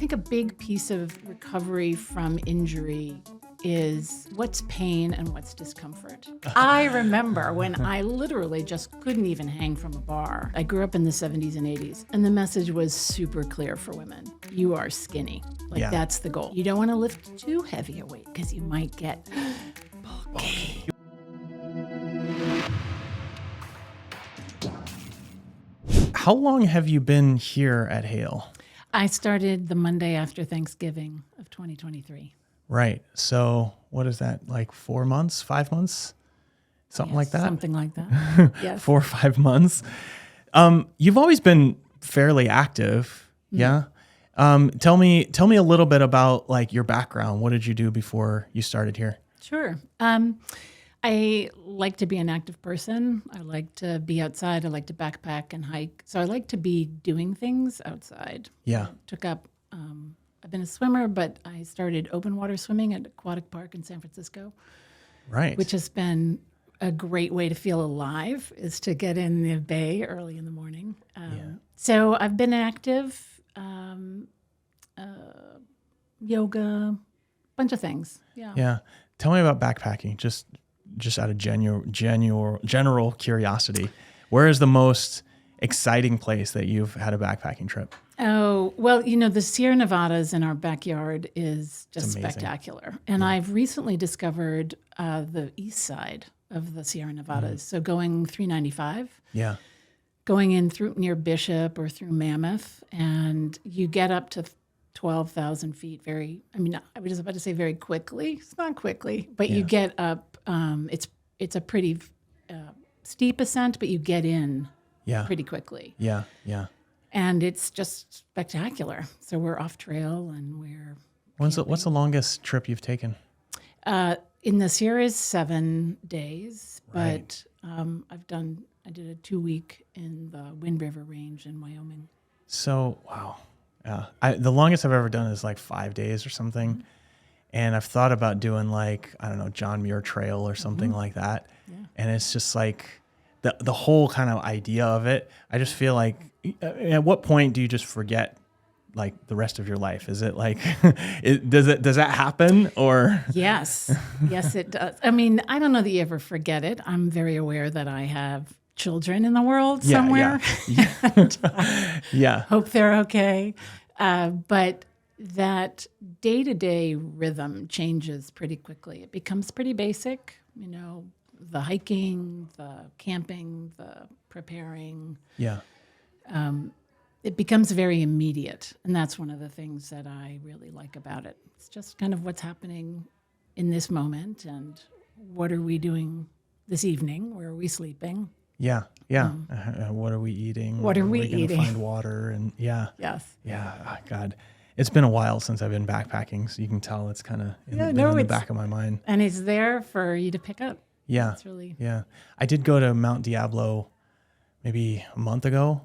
think a big piece of recovery from injury is what's pain and what's discomfort. I remember when I literally just couldn't even hang from a bar. I grew up in the 70s and 80s, and the message was super clear for women. You are skinny. That's the goal. You don't want to lift too heavy a weight because you might get bulky. How long have you been here at Hale? I started the Monday after Thanksgiving of 2023. Right. So what is that, like 4 months, 5 months? Something like that? Something like that. Yes. 4 or 5 months. You've always been fairly active. Yeah. Tell me a little bit about like your background. What did you do before you started here? Sure. I like to be an active person. I like to be outside. I like to backpack and hike. So I like to be doing things outside. Yeah. I've been a swimmer, but I started open water swimming at Aquatic Park in San Francisco. Right. Which has been a great way to feel alive, is to get in the bay early in the morning. So I've been active, yoga, bunch of things. Yeah. Yeah. Tell me about backpacking, just out of general curiosity. Where is the most exciting place that you've had a backpacking trip? Oh, well, the Sierra Nevadas in our backyard is just spectacular. And I've recently discovered the east side of the Sierra Nevadas. So going 395. Yeah. Going in through near Bishop or through Mammoth, and you get up to 12,000 feet I was about to say very quickly. It's not quickly, but you get up. It's a pretty steep ascent, but you get in pretty quickly. Yeah, yeah. And it's just spectacular. So we're off trail and we're What's the longest trip you've taken? In the Sierras, 7 days, Right. but I did a 2-week in the Wind River Range in Wyoming. So, wow. Yeah. The longest I've ever done is like 5 days or something. Mm-hmm. And I've thought about doing like, I don't know, John Muir Trail or something like that. Yeah. And it's just like the whole kind of idea of it. I just feel like, at what point do you just forget like the rest of your life? Is it like, does that happen or? Yes, it does. I mean, I don't know that you ever forget it. I'm very aware that I have children in the world somewhere. Yeah. Hope they're okay. But that day-to-day rhythm changes pretty quickly. It becomes pretty basic, the hiking, the camping, the preparing. Yeah. It becomes very immediate. And that's one of the things that I really like about it. It's just kind of what's happening in this moment and what are we doing this evening? Where are we sleeping? Yeah. Yeah. What are we eating? What are we eating? Gonna find water and yeah. Yes. Yeah. Oh, God. It's been a while since I've been backpacking, so you can tell it's kind of in the back of my mind. And it's there for you to pick up. Yeah. It's really. Yeah. I did go to Mount Diablo maybe a month ago,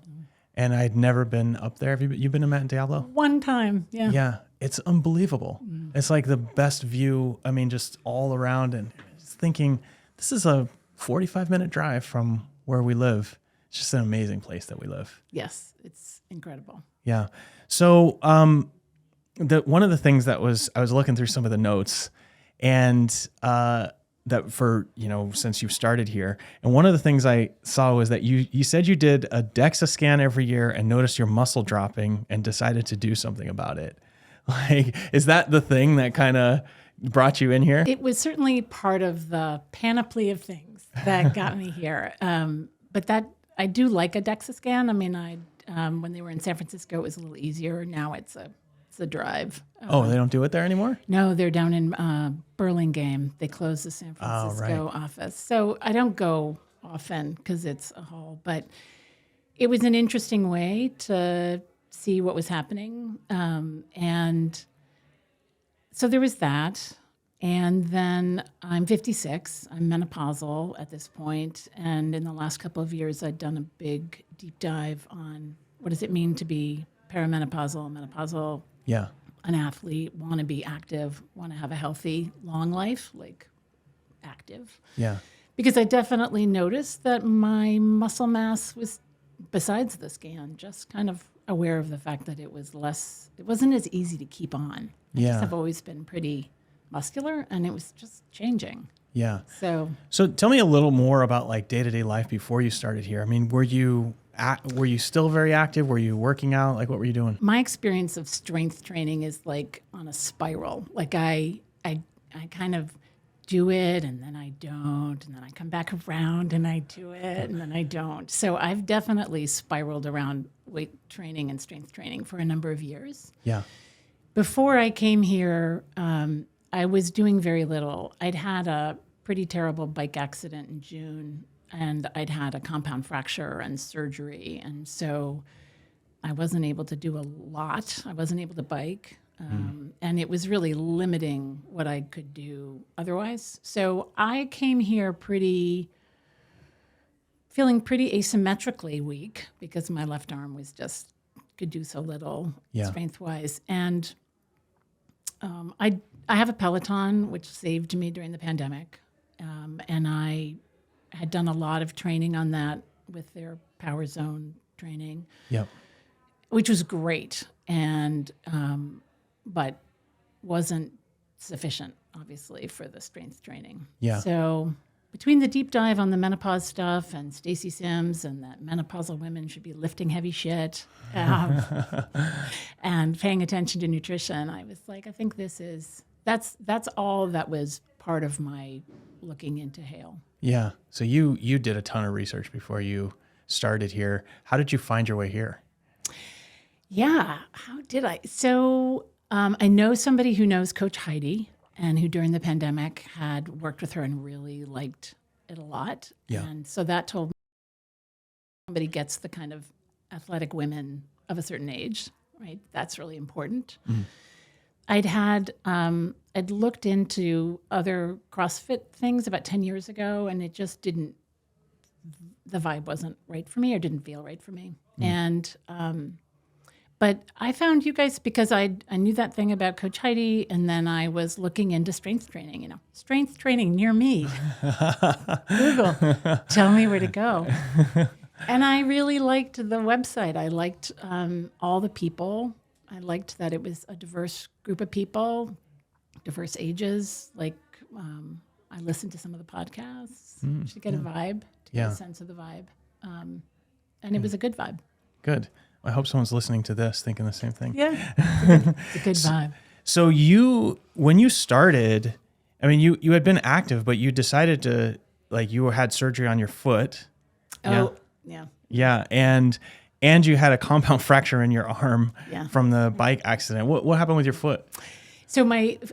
and I'd never been up there. Have you been to Mount Diablo? One time. Yeah. Yeah. It's unbelievable. It's like the best view. I mean, just all around, and just thinking this is a 45-minute drive from where we live. It's just an amazing place that we live. Yes, it's incredible. Yeah. So one of the things I was looking through some of the notes, and that for since you started here, and one of the things I saw was that you said you did a DEXA scan every year and noticed your muscle dropping and decided to do something about it. Like, is that the thing that kind of brought you in here? It was certainly part of the panoply of things that got me here. But that I do like a DEXA scan. I mean, when they were in San Francisco, it was a little easier. Now it's a drive. They don't do it there anymore? No, they're down in Burlingame. They closed the San Francisco office. So I don't go often because it's a haul. But it was an interesting way to see what was happening. And so there was that. And then I'm 56. I'm menopausal at this point. And in the last couple of years, I'd done a big deep dive on what does it mean to be perimenopausal, menopausal, an athlete, want to be active, want to have a healthy, long life, like active. Yeah. Because I definitely noticed that my muscle mass was, besides the scan, just kind of aware of the fact that it wasn't as easy to keep on. I just have always been pretty muscular, and it was just changing. Yeah. So tell me a little more about like day-to-day life before you started here. I mean, were you still very active? Were you working out? Like, what were you doing? my experience of strength training is like on a spiral. Like I kind of do it, and then I don't, and then I come back around and I do it, and then I don't. So I've definitely spiraled around weight training and strength training for a number of years. Yeah. Before I came here, I was doing very little. I'd had a pretty terrible bike accident in June, and I'd had a compound fracture and surgery. And so I wasn't able to do a lot. I wasn't able to bike. And it was really limiting what I could do otherwise. So I came here feeling pretty asymmetrically weak because my left arm could do so little strength-wise. And I have a Peloton, which saved me during the pandemic. And I had done a lot of training on that with their Power Zone training, which was great, and but wasn't sufficient, obviously, for the strength training. Yeah. So between the deep dive on the menopause stuff and Stacy Sims and that menopausal women should be lifting heavy shit and paying attention to nutrition, I was like, I think that's all that was part of my looking into Hale. Yeah. So you did a ton of research before you started here. How did you find your way here? Yeah. How did I? So I know somebody who knows Coach Heidi, and who during the pandemic had worked with her and really liked it a lot. Yeah. And so that told me somebody gets the kind of athletic women of a certain age, right? That's really important. I'd looked into other CrossFit things about 10 years ago, and it just the vibe wasn't right for me, or didn't feel right for me. And but I found you guys because I knew that thing about Coach Heidi, and then I was looking into strength training, strength training near me. Google, tell me where to go. And I really liked the website. I liked all the people. I liked that it was a diverse group of people, diverse ages. Like I listened to some of the podcasts to get a vibe, to get a sense of the vibe. And it was a good vibe. Good. I hope someone's listening to this thinking the same thing. Yeah, it's a good vibe. So when you started, I mean, you had been active, but you decided to, like, you had surgery on your foot. Oh, yeah. Yeah, and you had a compound fracture in your arm from the bike accident. What happened with your foot? So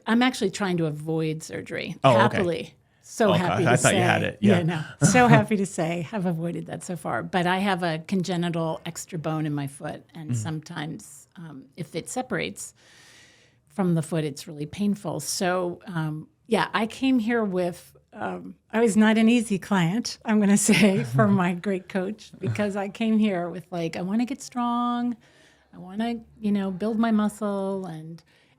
I'm actually trying to avoid surgery, Oh, happily. Okay. So happy to say. I thought you had it. Yeah. No. So happy to say I've avoided that so far. But I have a congenital extra bone in my foot. And sometimes if it separates from the foot, it's really painful. So, I came here with, I was not an easy client, I'm going to say, for my great coach, because I came here with I want to get strong. I want to, build my muscle.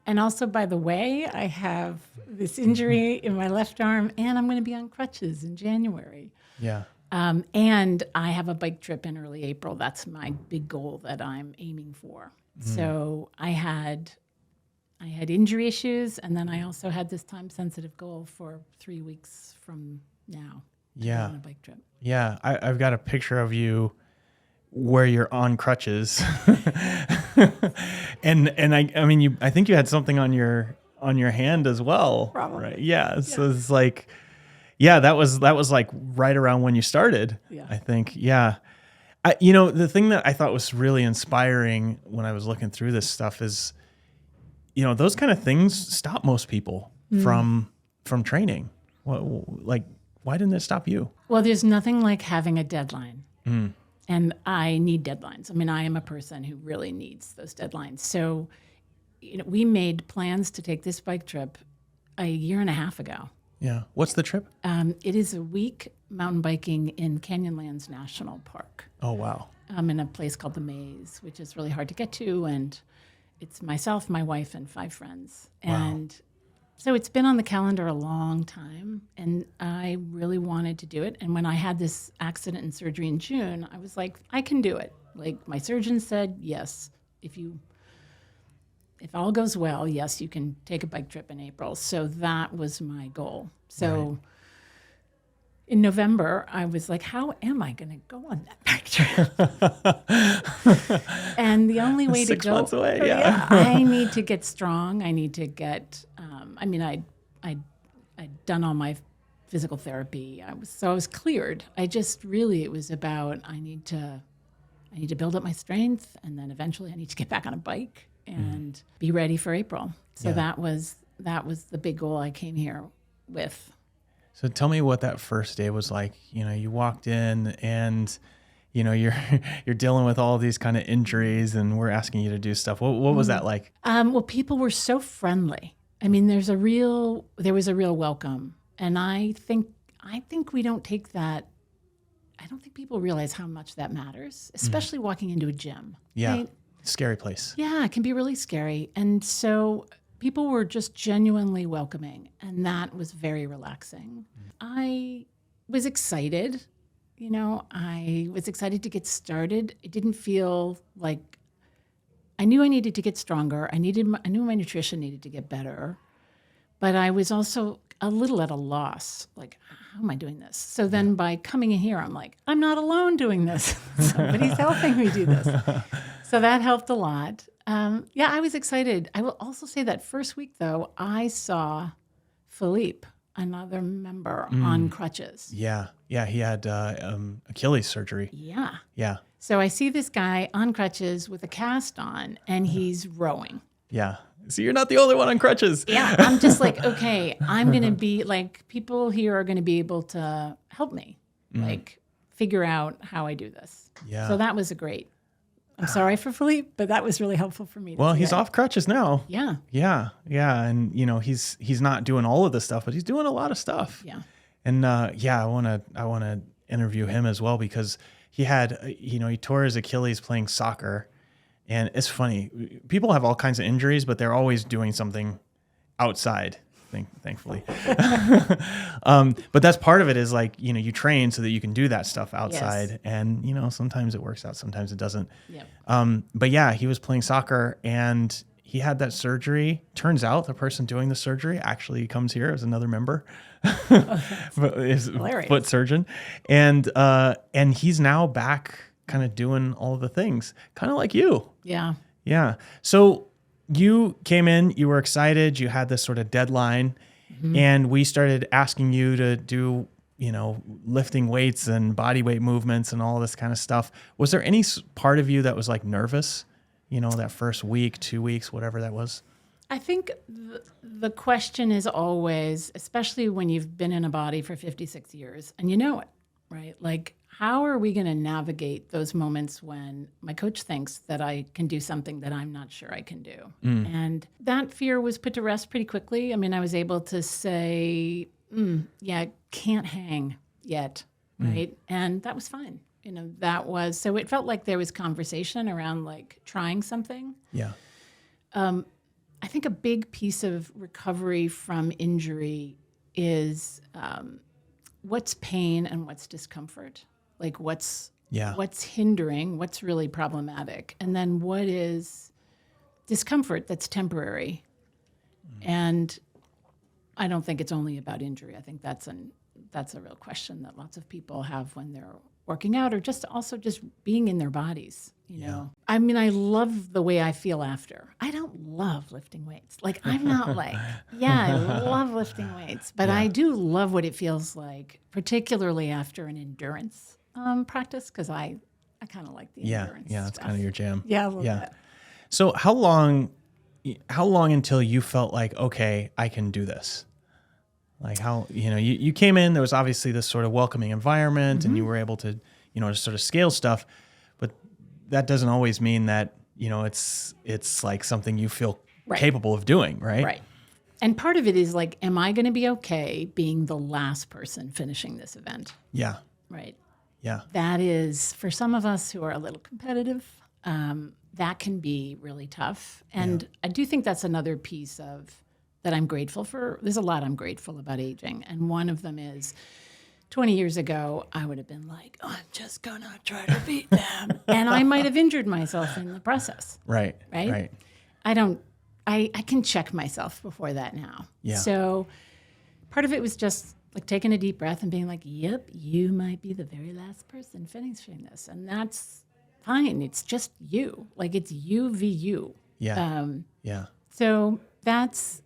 And also, by the way, I have this injury in my left arm, and I'm going to be on crutches in January. Yeah. And I have a bike trip in early April. That's my big goal that I'm aiming for. So I had injury issues, and then I also had this time-sensitive goal for 3 weeks from now. Yeah. On a bike trip. Yeah. I've got a picture of you where you're on crutches. and I mean, I think you had something on your hand as well. Probably. Right? Yeah. So it's like, that was like right around when you started, I think. Yeah. The thing that I thought was really inspiring when I was looking through this stuff is, those kind of things stop most people from training. Why didn't it stop you? Well, there's nothing like having a deadline. And I need deadlines. I mean, I am a person who really needs those deadlines. So, we made plans to take this bike trip a year and a half ago. Yeah. What's the trip? It is a week mountain biking in Canyonlands National Park. Oh, wow. In a place called The Maze, which is really hard to get to. And it's myself, my wife, and 5 friends. Wow. And so it's been on the calendar a long time, and I really wanted to do it. And when I had this accident and surgery in June, I was like, I can do it. Like my surgeon said, yes, if all goes well, yes, you can take a bike trip in April. So that was my goal. So in November, I was like, how am I going to go on that bike trip? And the only way to 6 go, months away, I need to get strong. I need to get, I'd done all my physical therapy. I was cleared. It was about, I need to build up my strength, and then eventually I need to get back on a bike and be ready for April. So that was the big goal I came here with. So tell me what that first day was like. You walked in and, you're dealing with all these kind of injuries, and we're asking you to do stuff. What was that like? Well, people were so friendly. I mean, there was a real welcome, and I think we don't take that. I don't think people realize how much that matters, especially walking into a gym. Yeah, right? Scary place. Yeah, it can be really scary, and so people were just genuinely welcoming, and that was very relaxing. I was excited. I was excited to get started. It didn't feel like I knew I needed to get stronger. I knew my nutrition needed to get better, but I was also a little at a loss. Like, how am I doing this? So then by coming in here, I'm like, I'm not alone doing this. Somebody's helping me do this. So that helped a lot. I was excited. I will also say that first week, though, I saw Philippe, another member, on crutches. Yeah. He had Achilles surgery. Yeah. So I see this guy on crutches with a cast on, and he's rowing. Yeah. So you're not the only one on crutches. Yeah. I'm just like, okay, I'm going to be like, people here are going to be able to help me, like figure out how I do this. Yeah. So that was I'm sorry for Philippe, but that was really helpful for me. Well, he's off crutches now. Yeah. Yeah. And he's not doing all of this stuff, but he's doing a lot of stuff. Yeah. And I want to interview him as well, because he had, he tore his Achilles playing soccer. And it's funny, people have all kinds of injuries, but they're always doing something outside, thankfully. But that's part of it, is like, you train so that you can do that stuff outside. Yes. And, sometimes it works out, sometimes it doesn't. Yep. But yeah, he was playing soccer and he had that surgery. Turns out the person doing the surgery actually comes here as another member, is foot surgeon. And he's now back kind of doing all of the things, kind of like you. Yeah. Yeah. So you came in, you were excited, you had this sort of deadline, and we started asking you to do, lifting weights and body weight movements and all this kind of stuff. Was there any part of you that was like nervous, that first week, 2 weeks, whatever that was? I think the question is always, especially when you've been in a body for 56 years and you know it, right? Like, how are we going to navigate those moments when my coach thinks that I can do something that I'm not sure I can do? And that fear was put to rest pretty quickly. I mean, I was able to say, can't hang yet, right? And that was fine. So it felt like there was conversation around like trying something. Yeah. I think a big piece of recovery from injury is what's pain and what's discomfort. Like what's hindering, what's really problematic, and then what is discomfort that's temporary. And I don't think it's only about injury. I think that's a real question that lots of people have when they're working out, or just being in their bodies. I mean, I love the way I feel after. I don't love lifting weights. Like, I'm not like, I love lifting weights, but I do love what it feels like, particularly after an endurance practice, because I kind of like the endurance stuff. That's kind of your jam. Yeah, a little bit. So how long until you felt like, okay, I can do this? Like how, you came in, there was obviously this sort of welcoming environment and you were able to, to sort of scale stuff, but that doesn't always mean that, it's like something you feel capable of doing, right? Right. And part of it is like, am I going to be okay being the last person finishing this event? Yeah. Right. Yeah. That is, for some of us who are a little competitive, that can be really tough. And I do think that's another piece of that I'm grateful for. There's a lot I'm grateful about aging. And one of them is 20 years ago, I would have been like, oh, I'm just going to try to beat them. And I might have injured myself in the process. Right. I can check myself before that now. Yeah. So part of it was just like taking a deep breath and being like, yep, you might be the very last person finishing this. And that's fine. It's just you. Like it's you v you. Yeah. So that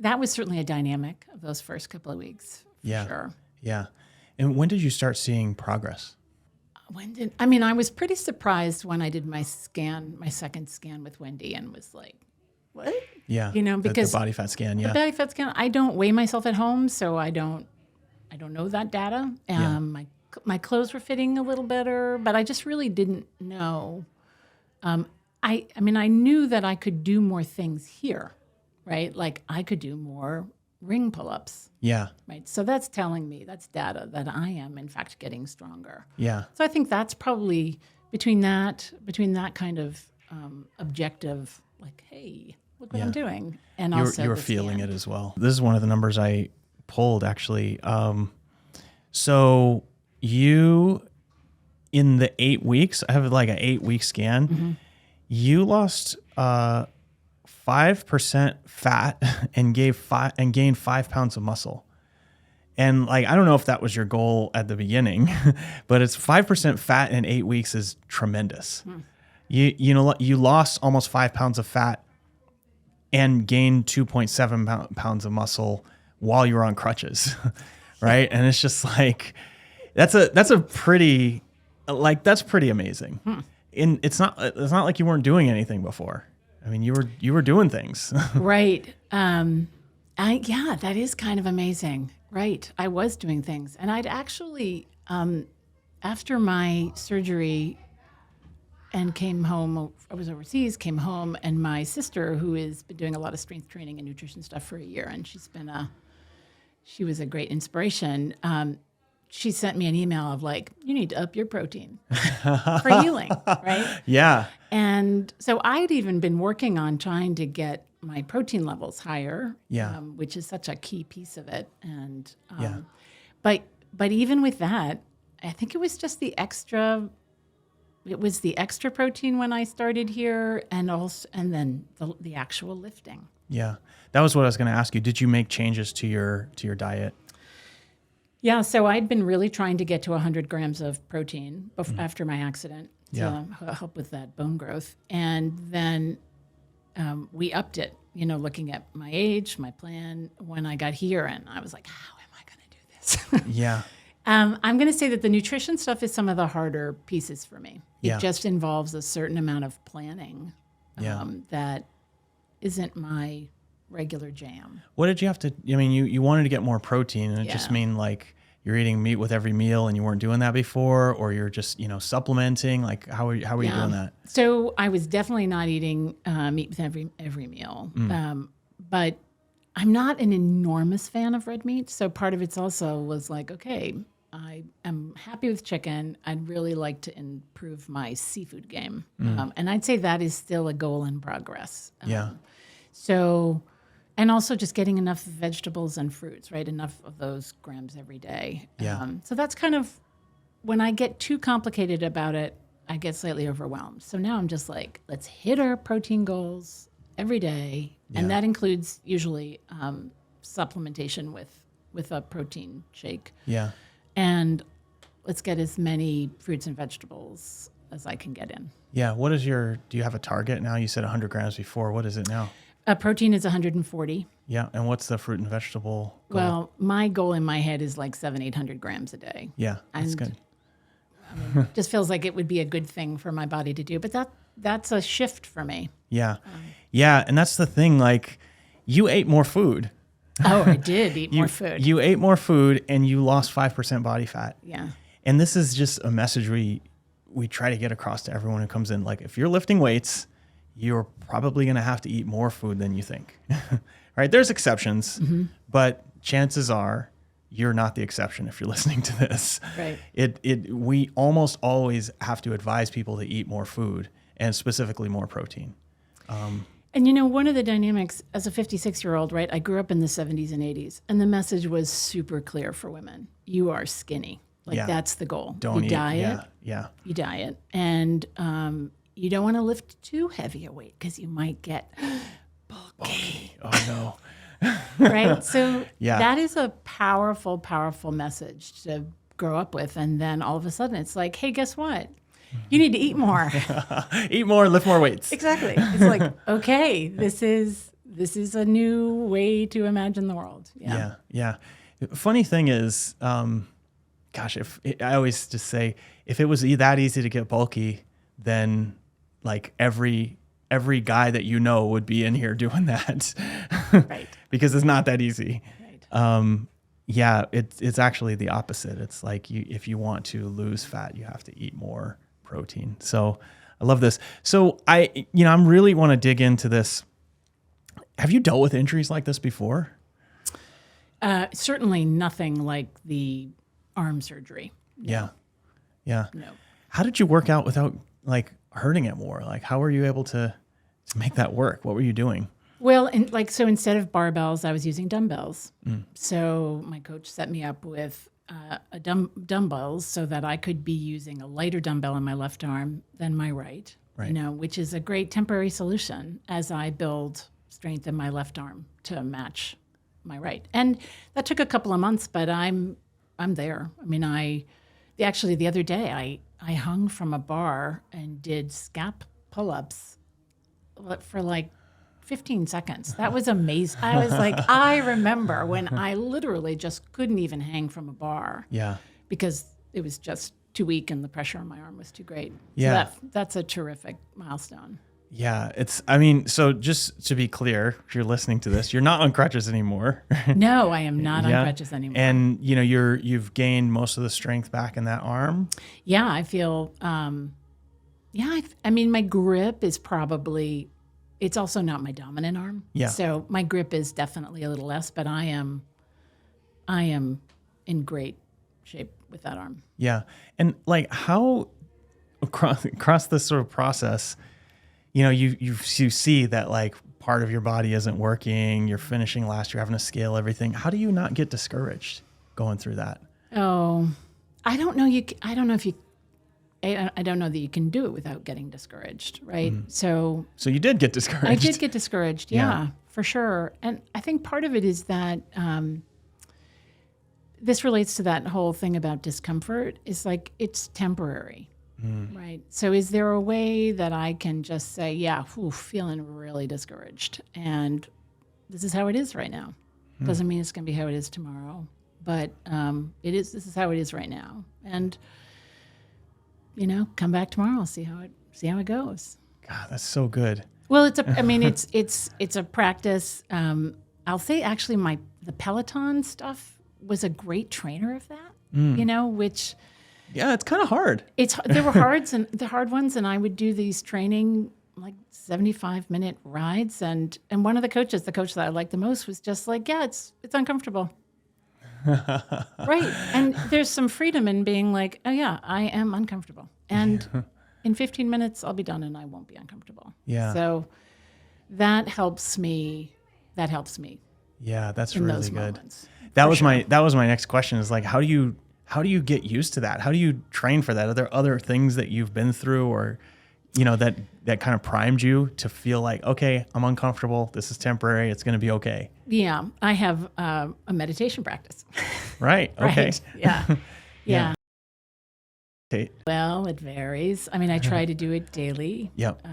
was certainly a dynamic of those first couple of weeks. For sure. Yeah. And when did you start seeing progress? I was pretty surprised when I did my second scan with Wendy and was like, what? Yeah. Because the body fat scan. Yeah. The body fat scan, I don't weigh myself at home, so I don't know that data. My clothes were fitting a little better, but I just really didn't know. I knew that I could do more things here, right? Like I could do more ring pull-ups. Yeah. Right. So that's telling me, that's data that I am in fact getting stronger. Yeah. So I think that's probably between that kind of objective, like, hey, look what I'm doing. And also you were feeling it as well. This is one of the numbers I pulled actually. So you, in the 8 weeks, I have like an 8-week scan, you lost 5% fat and gained 5 pounds of muscle. And like, I don't know if that was your goal at the beginning, but it's 5% fat in 8 weeks is tremendous. You lost almost 5 pounds of fat and gained 2.7 pounds of muscle while you were on crutches. Right. And it's just like, that's pretty amazing. And it's not like you weren't doing anything before. I mean, you were doing things. Right. That is kind of amazing. Right. I was doing things. And I'd actually, after my surgery and came home, I was overseas, came home, and my sister, who has been doing a lot of strength training and nutrition stuff for a year, and she was a great inspiration. She sent me an email of like, you need to up your protein for healing, right? Yeah. And so I'd even been working on trying to get my protein levels higher, which is such a key piece of it. And but even with that, I think it was just the extra protein when I started here, and then the actual lifting. Yeah, that was what I was going to ask you. Did you make changes to your diet? Yeah, so I'd been really trying to get to 100 grams of protein after my accident to help with that bone growth. And then we upped it, looking at my age, my plan when I got here. And I was like, how am I going to do this? Yeah. I'm going to say that the nutrition stuff is some of the harder pieces for me. Yeah. It just involves a certain amount of planning that isn't my regular jam. What did you have to, you wanted to get more protein, and it just mean like you're eating meat with every meal and you weren't doing that before, or you're just, supplementing? Like how are you doing that? So I was definitely not eating meat with every meal. But I'm not an enormous fan of red meat. So part of it's also was like, okay, I am happy with chicken. I'd really like to improve my seafood game. And I'd say that is still a goal in progress. So, and also just getting enough vegetables and fruits, right? Enough of those grams every day. So that's kind of, when I get too complicated about it, I get slightly overwhelmed. So now I'm just like, let's hit our protein goals every day. And that includes usually supplementation with a protein shake. Yeah. And let's get as many fruits and vegetables as I can get in. Yeah. Do you have a target now? You said 100 grams before. What is it now? Protein is 140. Yeah. And what's the fruit and vegetable goal? Well, my goal in my head is like 700-800 grams a day. Yeah. That's good. Just feels like it would be a good thing for my body to do. But that's a shift for me. Yeah. Yeah. And that's the thing. Like, you ate more food. Oh, I did eat more food. You ate more food and you lost 5% body fat. Yeah. And this is just a message we try to get across to everyone who comes in. Like, if you're lifting weights, you're probably going to have to eat more food than you think. Right? There's exceptions, but chances are you're not the exception if you're listening to this. Right. We almost always have to advise people to eat more food, and specifically more protein. And one of the dynamics as a 56-year-old, right? I grew up in the 70s and 80s, and the message was super clear for women. you are skinny. Like Yeah. that's the goal. Don't you eat. diet. Yeah. You diet, and you don't want to lift too heavy a weight because you might get bulky. Oh no. Right. So Yeah. that is a powerful, powerful message to grow up with, and then all of a sudden it's like, hey, guess what? You need to eat more. Eat more, lift more weights. Exactly. It's like, okay, this is a new way to imagine the world. Yeah. Yeah. Funny thing is, gosh, I always just say, if it was that easy to get bulky, then like every guy that you know would be in here doing that. Right. Because it's not that easy. Right. Yeah, it's actually the opposite. It's like if you want to lose fat, you have to eat more protein. So I love this. So I'm really want to dig into this. Have you dealt with injuries like this before? Certainly nothing like the arm surgery. Yeah. Yeah. No. How did you work out without like hurting it more? Like, how were you able to make that work? What were you doing? Well, so instead of barbells, I was using dumbbells. So my coach set me up with dumbbells so that I could be using a lighter dumbbell in my left arm than my right. Right. Which is a great temporary solution as I build strength in my left arm to match my right. And that took a couple of months, but I'm there. I mean, actually the other day I hung from a bar and did scap pull-ups for like 15 seconds. That was amazing. I was like, I remember when I literally just couldn't even hang from a bar. Yeah. Because it was just too weak and the pressure on my arm was too great. Yeah. So that's a terrific milestone. Yeah. So just to be clear, if you're listening to this, you're not on crutches anymie. No, I am not on crutches anymore. And you've gained most of the strength back in that arm. Yeah, I feel, I mean, my grip is probably, it's also not my dominant arm. Yeah. So my grip is definitely a little less, but I am in great shape with that arm. Yeah. And like how across this sort of process, you see that like part of your body isn't working, you're finishing last, you're having to scale everything. How do you not get discouraged going through that? Oh, I don't know that you can do it without getting discouraged, right? Mm-hmm. So you did get discouraged. I did get discouraged, Yeah. for sure. And I think part of it is that this relates to that whole thing about discomfort. Is like it's temporary, right? So is there a way that I can just say, yeah, feeling really discouraged, and this is how it is right now. Doesn't mean it's going to be how it is tomorrow, but this is how it is right now, and come back tomorrow, see how it goes. God, that's so good. Well, it's a practice. I'll say actually the Peloton stuff was a great trainer of that, which Yeah, it's kind of hard. there were the hard ones, and I would do these training like 75-minute rides, and one of the coach that I liked the most was just like, yeah, it's uncomfortable. Right. And there's some freedom in being like, oh yeah, I am uncomfortable. And in 15 minutes I'll be done and I won't be uncomfortable. Yeah. So that helps me. Yeah, that's in really those good. moments. That was my next question is like, how do you get used to that? How do you train for that? Are there other things that you've been through or, that kind of primed you to feel like, okay, I'm uncomfortable. This is temporary. It's going to be okay. Yeah. I have a meditation practice. Right. Okay. Right. Yeah. Yeah. Yeah. Well, it varies. I mean, I try to do it daily. Yep.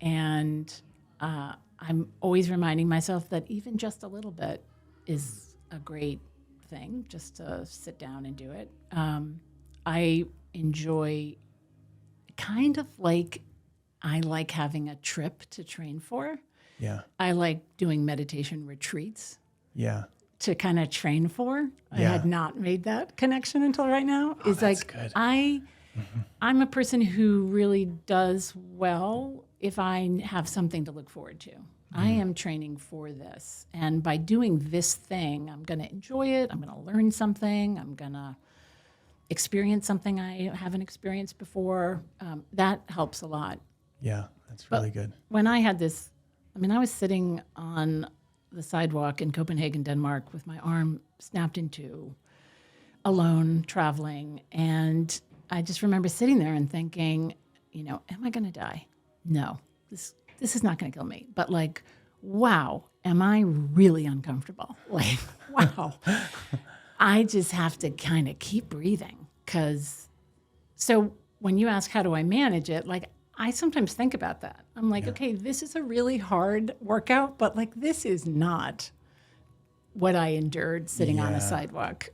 And I'm always reminding myself that even just a little bit is a great thing, just to sit down and do it. I enjoy I like having a trip to train for. Yeah. I like doing meditation retreats Yeah. to kind of train for. I Yeah. had not made that connection until right now. Oh, It's that's like good. I'm a person who really does well if I have something to look forward to. I am training for this. And by doing this thing, I'm going to enjoy it. I'm going to learn something. I'm going to experience something I haven't experienced before. That helps a lot. Yeah. That's really good. When I had this, I was sitting on the sidewalk in Copenhagen, Denmark, with my arm snapped in two. alone traveling. And I just remember sitting there and thinking, am I going to die? No, this is not going to kill me. But like, wow, am I really uncomfortable? Like, wow. I just have to kind of keep breathing so when you ask how do I manage it, like I sometimes think about that. I'm like, okay, this is a really hard workout, but like this is not what I endured sitting on a sidewalk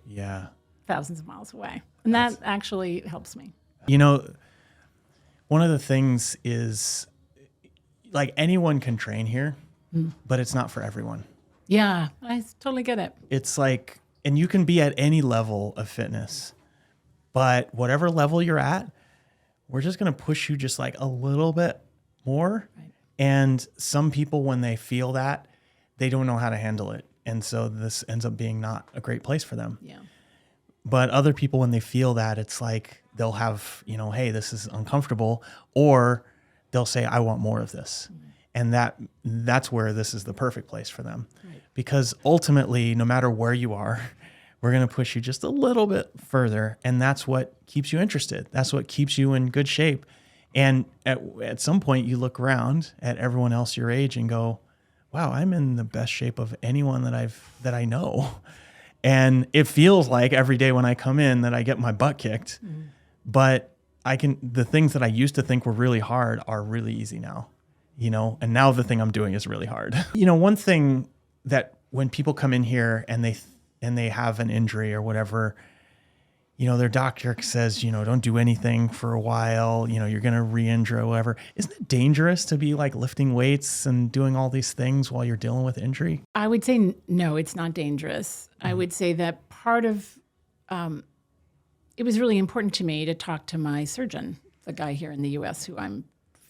thousands of miles away. And that actually helps me. One of the things is like anyone can train here, but it's not for everyone. Yeah, I totally get it. It's like, and you can be at any level of fitness, but whatever level you're at, we're just going to push you just like a little bit more. Right. And some people, when they feel that, they don't know how to handle it. And so this ends up being not a great place for them. Yeah. But other people, when they feel that, it's like they'll have, hey, this is uncomfortable, or they'll say, I want more of this. Mm-hmm. And that's where this is the perfect place for them. Right. Because ultimately, no matter where you are, we're going to push you just a little bit further. And that's what keeps you interested. That's what keeps you in good shape. And at some point you look around at everyone else your age and go, wow, I'm in the best shape of anyone that I know. And it feels like every day when I come in that I get my butt kicked, but the things that I used to think were really hard are really easy now, and now the thing I'm doing is really hard. One thing that when people come in here and they have an injury or whatever, their doctor says, don't do anything for a while, you're going to re-injure or whatever. Isn't it dangerous to be like lifting weights and doing all these things while you're dealing with injury? I would say no, it's not dangerous. Mm-hmm. I would say that part of, it was really important to me to talk to my surgeon, the guy here in the US who I'm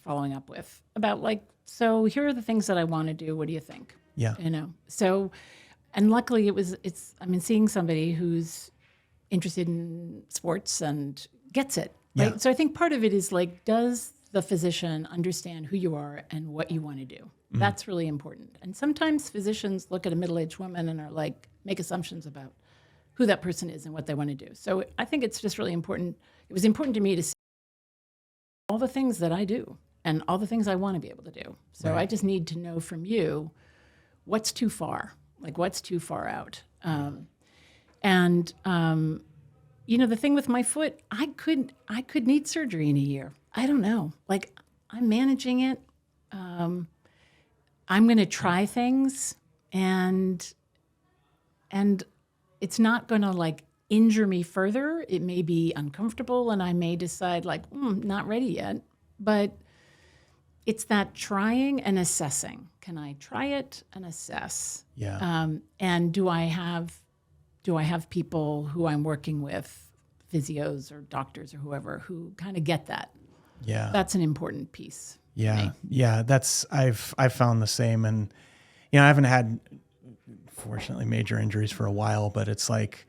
following up with, about like, so here are the things that I want to do. What do you think? Yeah. So, and luckily seeing somebody who's interested in sports and gets it, right? Yeah. So I think part of it is like, does the physician understand who you are and what you want to do? Mm-hmm. That's really important. And sometimes physicians look at a middle-aged woman and are like, make assumptions about who that person is and what they want to do. So I think it's just really important. It was important to me to see all the things that I do and all the things I want to be able to do. So right. I just need to know from you what's too far, like what's too far out. The thing with my foot, I could need surgery in a year. I don't know. Like I'm managing it. I'm going to try things and it's not going to like injure me further. It may be uncomfortable and I may decide like, not ready yet, but it's that trying and assessing. Can I try it and assess? Yeah. And do I have people who I'm working with, physios or doctors or whoever, who kind of get that? Yeah. That's an important piece. Yeah. Yeah. I've found the same. And, I haven't had, fortunately, major injuries for a while, but it's like,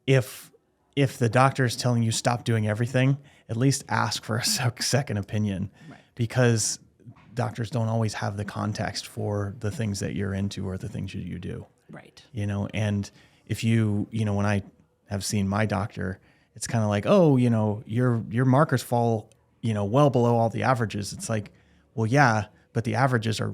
if the doctor is telling you stop doing everything, at least ask for a second opinion, right. Because doctors don't always have the context for the things that you're into or the things you do. Right. And if when I have seen my doctor, it's kind of like, oh, your markers fall, well below all the averages. It's like, well, yeah, but the averages are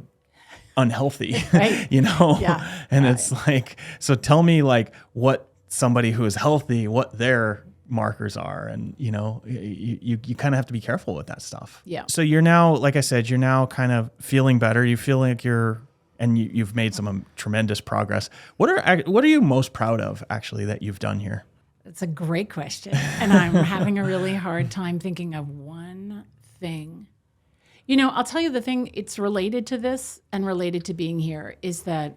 unhealthy, right. Yeah. And it's like, so tell me like what somebody who is healthy, what their markers are. And, you kind of have to be careful with that stuff. Yeah. So you're now, like I said, you're now kind of feeling better. You feel like you've made some tremendous progress. What are you most proud of actually that you've done here? That's a great question. And I'm having a really hard time thinking of one thing. I'll tell you the thing, it's related to this and related to being here, is that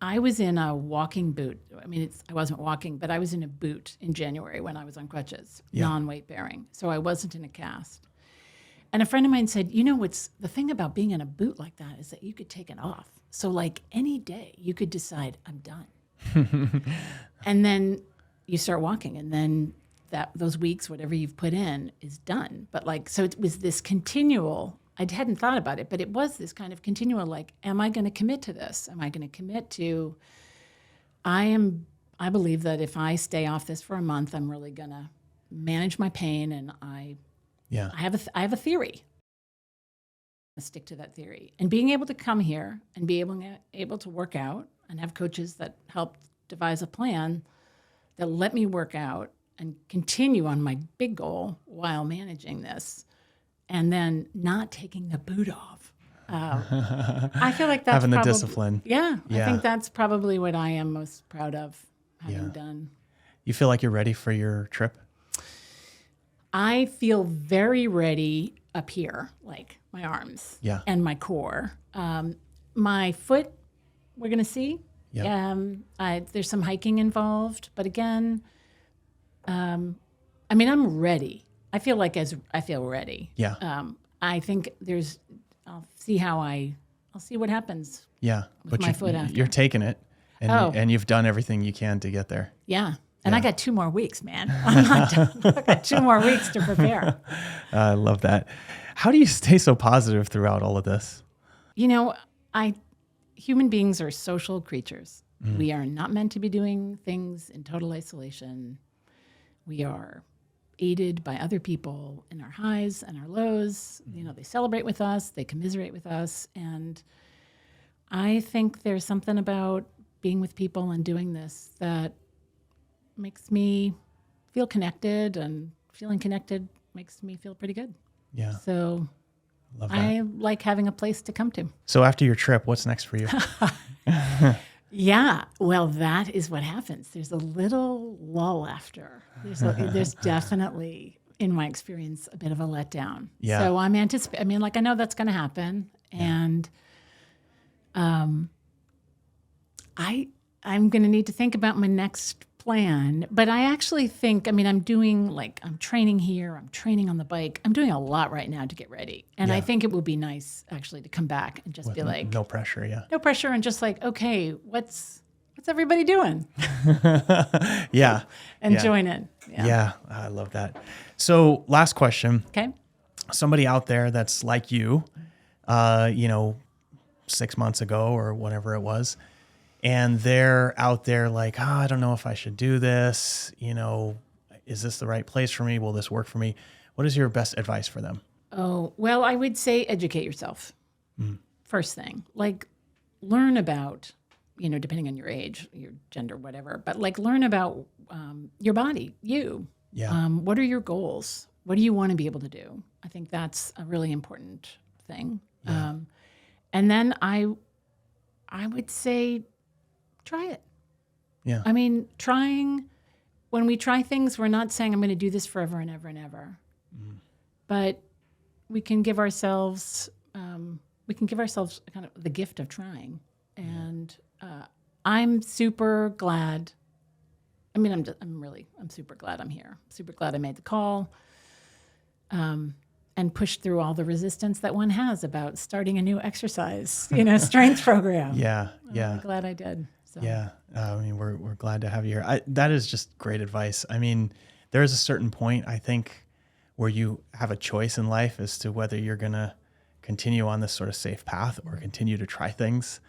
I was in a walking boot. I wasn't walking, but I was in a boot in January when I was on crutches, non-weight bearing. So I wasn't in a cast. And a friend of mine said, what's the thing about being in a boot like that is that you could take it off. So like any day you could decide, I'm done. And then you start walking, and then those weeks, whatever you've put in is done. But like, so it was this continual, I hadn't thought about it, but it was this kind of continual, like, am I going to commit to this? Am I going to commit to, I'm I believe that if I stay off this for a month, I'm really going to manage my pain. And I have a theory. I stick to that theory. And being able to come here and be able to work out and have coaches that help devise a plan that let me work out and continue on my big goal while managing this, and then not taking the boot off. I feel like that's having the discipline. Yeah, I think that's probably what I am most proud of having done. You feel like you're ready for your trip? I feel very ready up here, like my arms and my core. My foot, we're going to see. Yep. There's some hiking involved, but again, I'm ready. I feel ready. Yeah. I think I'll see what happens. Yeah. With my foot after. You're taking it and you've done everything you can to get there. Yeah. And I got 2 more weeks, man. I'm not done. I got 2 more weeks to prepare. I love that. How do you stay so positive throughout all of this? Human beings are social creatures. We are not meant to be doing things in total isolation. We are aided by other people in our highs and our lows. They celebrate with us, they commiserate with us. And I think there's something about being with people and doing this that makes me feel connected, and feeling connected makes me feel pretty good. Yeah. So love that. I like having a place to come to. So after your trip, what's next for you? Yeah, well, that is what happens. There's a little lull after. There's definitely, in my experience, a bit of a letdown. Yeah. So I'm anticipating. I know that's going to happen, and I'm going to need to think about my next plan. But I actually think, I'm training here, I'm training on the bike. I'm doing a lot right now to get ready. And I think it would be nice actually to come back and just be like, no pressure. Yeah. No pressure. And just like, okay, what's everybody doing? Yeah. And join in. Yeah. I love that. So last question. Okay. Somebody out there that's like you, 6 months ago or whatever it was, and they're out there like, I don't know if I should do this. Is this the right place for me? Will this work for me? What is your best advice for them? Oh, well, I would say educate yourself. First thing, learn about, depending on your age, your gender, whatever, but learn about your body, you. Yeah. What are your goals? What do you want to be able to do? I think that's a really important thing. Yeah. And then I would say, try it. Yeah. When we try things, we're not saying I'm going to do this forever and ever and ever. But we can give ourselves kind of the gift of trying. And I'm super glad. I'm super glad I'm here. Super glad I made the call. And pushed through all the resistance that one has about starting a new exercise, strength program. Yeah. Yeah. I'm glad I did. So. Yeah. We're glad to have you here. That is just great advice. There is a certain point, I think, where you have a choice in life as to whether you're going to continue on this sort of safe path or continue to try things.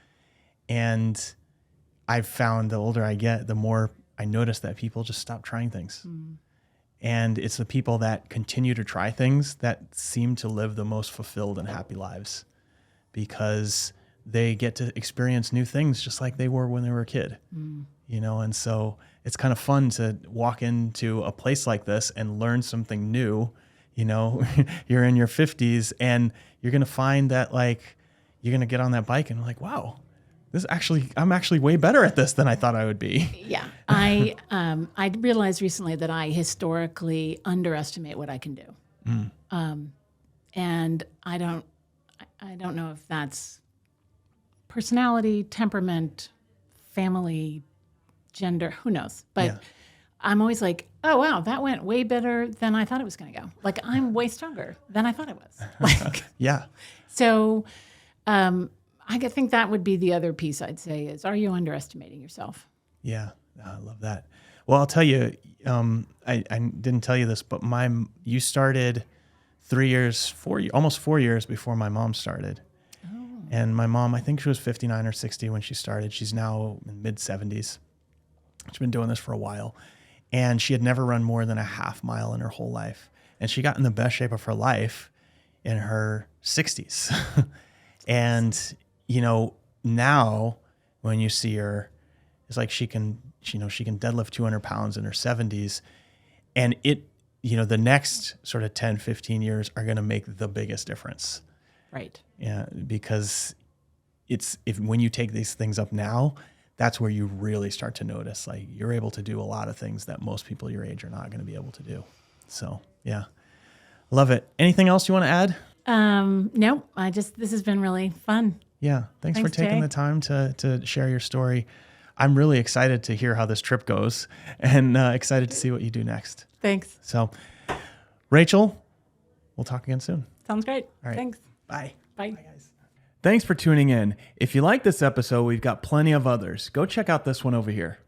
And I've found the older I get, the more I notice that people just stop trying things. And it's the people that continue to try things that seem to live the most fulfilled and happy lives, because they get to experience new things just like they were when they were a kid, and so it's kind of fun to walk into a place like this and learn something new. You're in your 50s and you're going to find that you're going to get on that bike and wow, I'm actually way better at this than I thought I would be. Yeah. I realized recently that I historically underestimate what I can do. And I don't know if that's personality, temperament, family, gender, who knows? But I'm always like, oh, wow, that went way better than I thought it was going to go. I'm way stronger than I thought I was. Yeah. So I think that would be the other piece I'd say is, are you underestimating yourself? Yeah, I love that. Well, I'll tell you, I didn't tell you this, but you started 3 years, almost 4 years before my mom started. And my mom, I think she was 59 or 60 when she started. She's now in mid-70s. She's been doing this for a while, and she had never run more than a half mile in her whole life. And she got in the best shape of her life in her 60s. And, now when you see her, it's like she can deadlift 200 pounds in her 70s. And the next sort of 10, 15 years are going to make the biggest difference. Right. Yeah, because when you take these things up now, that's where you really start to notice, like, you're able to do a lot of things that most people your age are not going to be able to do. So, yeah, love it. Anything else you want to add? No, this has been really fun. Yeah. Thanks for taking the time to share your story. I'm really excited to hear how this trip goes, and excited to see what you do next. Thanks. So, Rachel, we'll talk again soon. Sounds great. All right. Thanks. Bye. Bye. Bye, guys. Thanks for tuning in. If you like this episode, we've got plenty of others. Go check out this one over here.